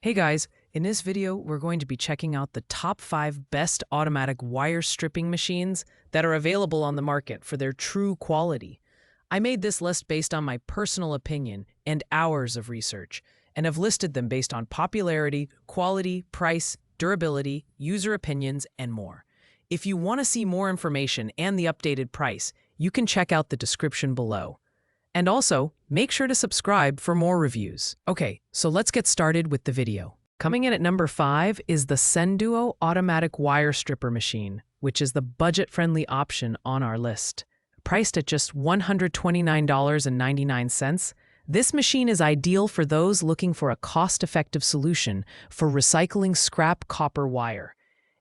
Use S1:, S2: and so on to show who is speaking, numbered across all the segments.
S1: Hey guys, in this video, we're going to be checking out the top 5 best automatic wire stripping machines that are available on the market for their true quality. I made this list based on my personal opinion and hours of research, and have listed them based on popularity, quality, price, durability, user opinions, and more. If you want to see more information and the updated price, you can check out the description below. And also, make sure to subscribe for more reviews. Okay, so let's get started with the video. Coming in at number 5 is the Senduo Automatic Wire Stripper Machine, which is the budget-friendly option on our list. Priced at just $129.99, this machine is ideal for those looking for a cost-effective solution for recycling scrap copper wire.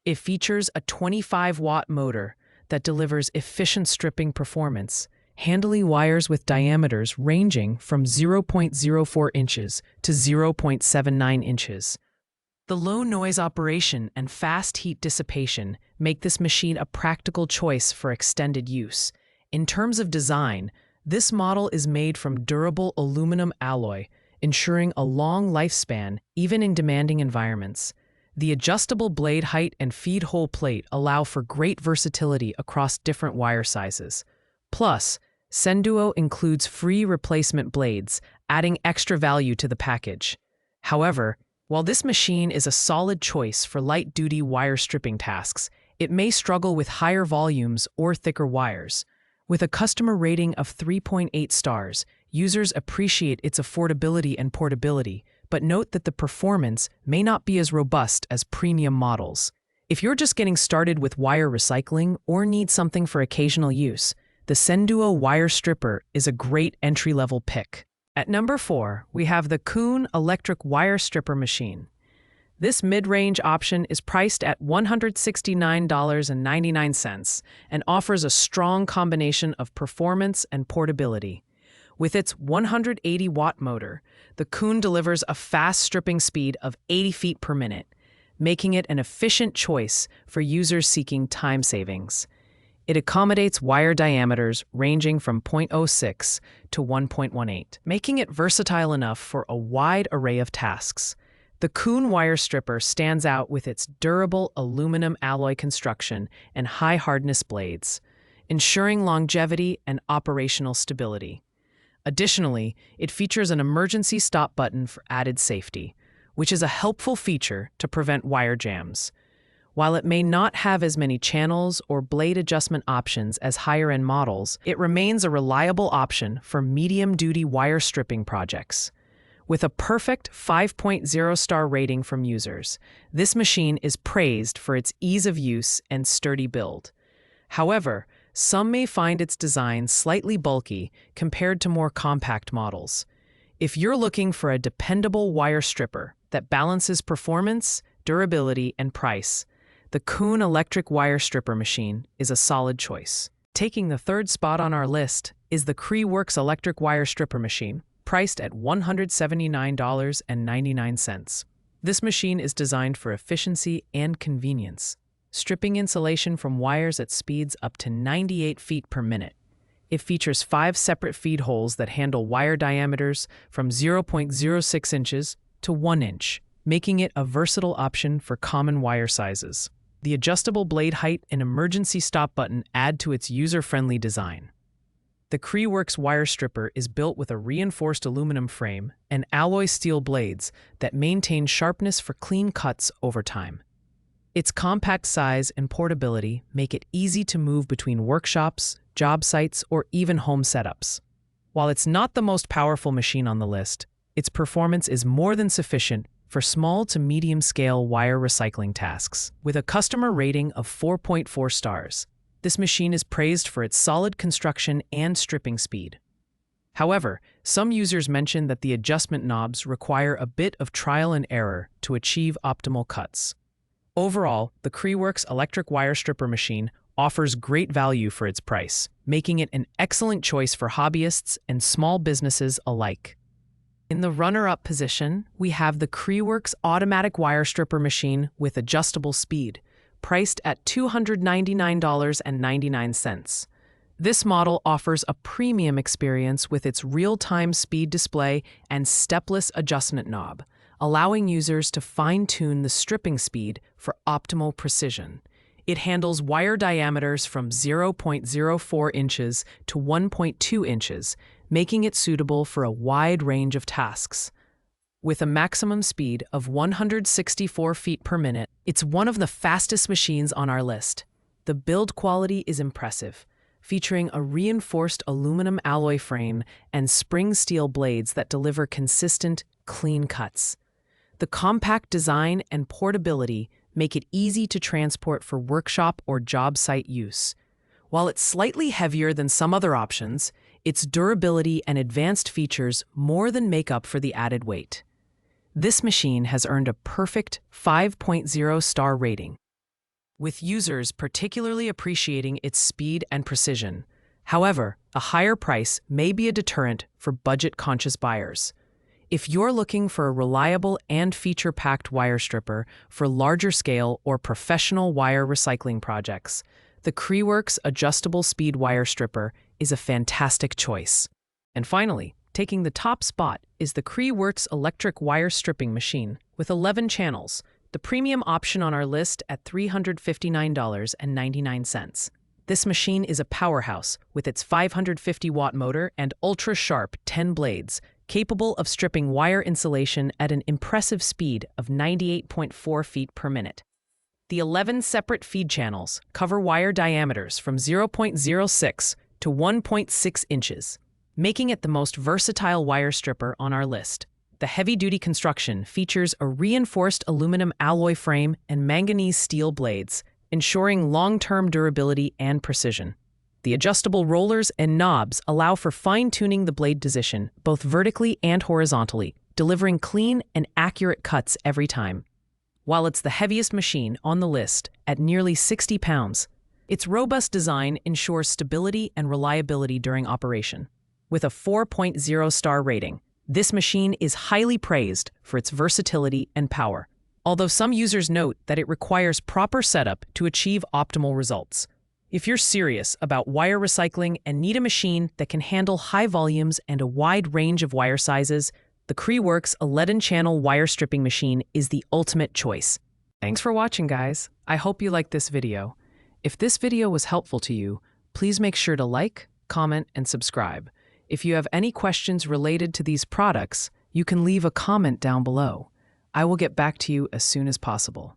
S1: It features a 25-watt motor that delivers efficient stripping performance, handling wires with diameters ranging from 0.04 inches to 0.79 inches. The low noise operation and fast heat dissipation make this machine a practical choice for extended use. In terms of design, this model is made from durable aluminum alloy, ensuring a long lifespan even in demanding environments. The adjustable blade height and feed hole plate allow for great versatility across different wire sizes. Plus, Senduo includes free replacement blades, adding extra value to the package. However, while this machine is a solid choice for light-duty wire stripping tasks, it may struggle with higher volumes or thicker wires. With a customer rating of 3.8 stars, users appreciate its affordability and portability, but note that the performance may not be as robust as premium models. If you're just getting started with wire recycling or need something for occasional use, the Senduo Wire Stripper is a great entry-level pick. At number 4, we have the Kuhn Electric Wire Stripper Machine. This mid-range option is priced at $169.99 and offers a strong combination of performance and portability. With its 180-watt motor, the Kuhn delivers a fast stripping speed of 80 feet per minute, making it an efficient choice for users seeking time savings. It accommodates wire diameters ranging from 0.06 to 1.18, making it versatile enough for a wide array of tasks. The Kuhn wire stripper stands out with its durable aluminum alloy construction and high-hardness blades, ensuring longevity and operational stability. Additionally, it features an emergency stop button for added safety, which is a helpful feature to prevent wire jams. While it may not have as many channels or blade adjustment options as higher-end models, it remains a reliable option for medium-duty wire stripping projects. With a perfect 5.0-star rating from users, this machine is praised for its ease of use and sturdy build. However, some may find its design slightly bulky compared to more compact models. If you're looking for a dependable wire stripper that balances performance, durability, and price, the Kuhn Electric Wire Stripper Machine is a solid choice. Taking the third spot on our list is the Kreeworks Electric Wire Stripper Machine, priced at $179.99. This machine is designed for efficiency and convenience, stripping insulation from wires at speeds up to 98 feet per minute. It features 5 separate feed holes that handle wire diameters from 0.06 inches to 1 inch, making it a versatile option for common wire sizes. The adjustable blade height and emergency stop button add to its user-friendly design. The Kreeworks wire stripper is built with a reinforced aluminum frame and alloy steel blades that maintain sharpness for clean cuts over time. Its compact size and portability make it easy to move between workshops, job sites, or even home setups. While it's not the most powerful machine on the list, its performance is more than sufficient for small to medium-scale wire recycling tasks. With a customer rating of 4.4 stars, this machine is praised for its solid construction and stripping speed. However, some users mention that the adjustment knobs require a bit of trial and error to achieve optimal cuts. Overall, the Kreeworks Electric Wire Stripper Machine offers great value for its price, making it an excellent choice for hobbyists and small businesses alike. In the runner-up position, we have the Kreeworks Automatic Wire Stripper Machine with adjustable speed, priced at $299.99. This model offers a premium experience with its real-time speed display and stepless adjustment knob, allowing users to fine-tune the stripping speed for optimal precision. It handles wire diameters from 0.04 inches to 1.2 inches, making it suitable for a wide range of tasks. With a maximum speed of 164 feet per minute, it's one of the fastest machines on our list. The build quality is impressive, featuring a reinforced aluminum alloy frame and spring steel blades that deliver consistent, clean cuts. The compact design and portability make it easy to transport for workshop or job site use. While it's slightly heavier than some other options, its durability and advanced features more than make up for the added weight. This machine has earned a perfect 5.0 star rating, with users particularly appreciating its speed and precision. However, a higher price may be a deterrent for budget-conscious buyers. If you're looking for a reliable and feature-packed wire stripper for larger-scale or professional wire recycling projects, the Creeworks Adjustable Speed Wire Stripper is a fantastic choice. And finally, taking the top spot is the Creeworks Electric Wire Stripping Machine with 11 channels, the premium option on our list at $359.99. This machine is a powerhouse with its 550-watt motor and ultra-sharp 10 blades, capable of stripping wire insulation at an impressive speed of 98.4 feet per minute. The 11 separate feed channels cover wire diameters from 0.06 to 1.6 inches, making it the most versatile wire stripper on our list. The heavy-duty construction features a reinforced aluminum alloy frame and manganese steel blades, ensuring long-term durability and precision. The adjustable rollers and knobs allow for fine-tuning the blade position, both vertically and horizontally, delivering clean and accurate cuts every time. While it's the heaviest machine on the list at nearly 60 pounds, its robust design ensures stability and reliability during operation. With a 4.0 star rating, this machine is highly praised for its versatility and power, although some users note that it requires proper setup to achieve optimal results. If you're serious about wire recycling and need a machine that can handle high volumes and a wide range of wire sizes, the Creeworks 11-channel wire stripping machine is the ultimate choice. Thanks for watching, guys. I hope you liked this video. If this video was helpful to you, please make sure to like, comment, and subscribe. If you have any questions related to these products, you can leave a comment down below. I will get back to you as soon as possible.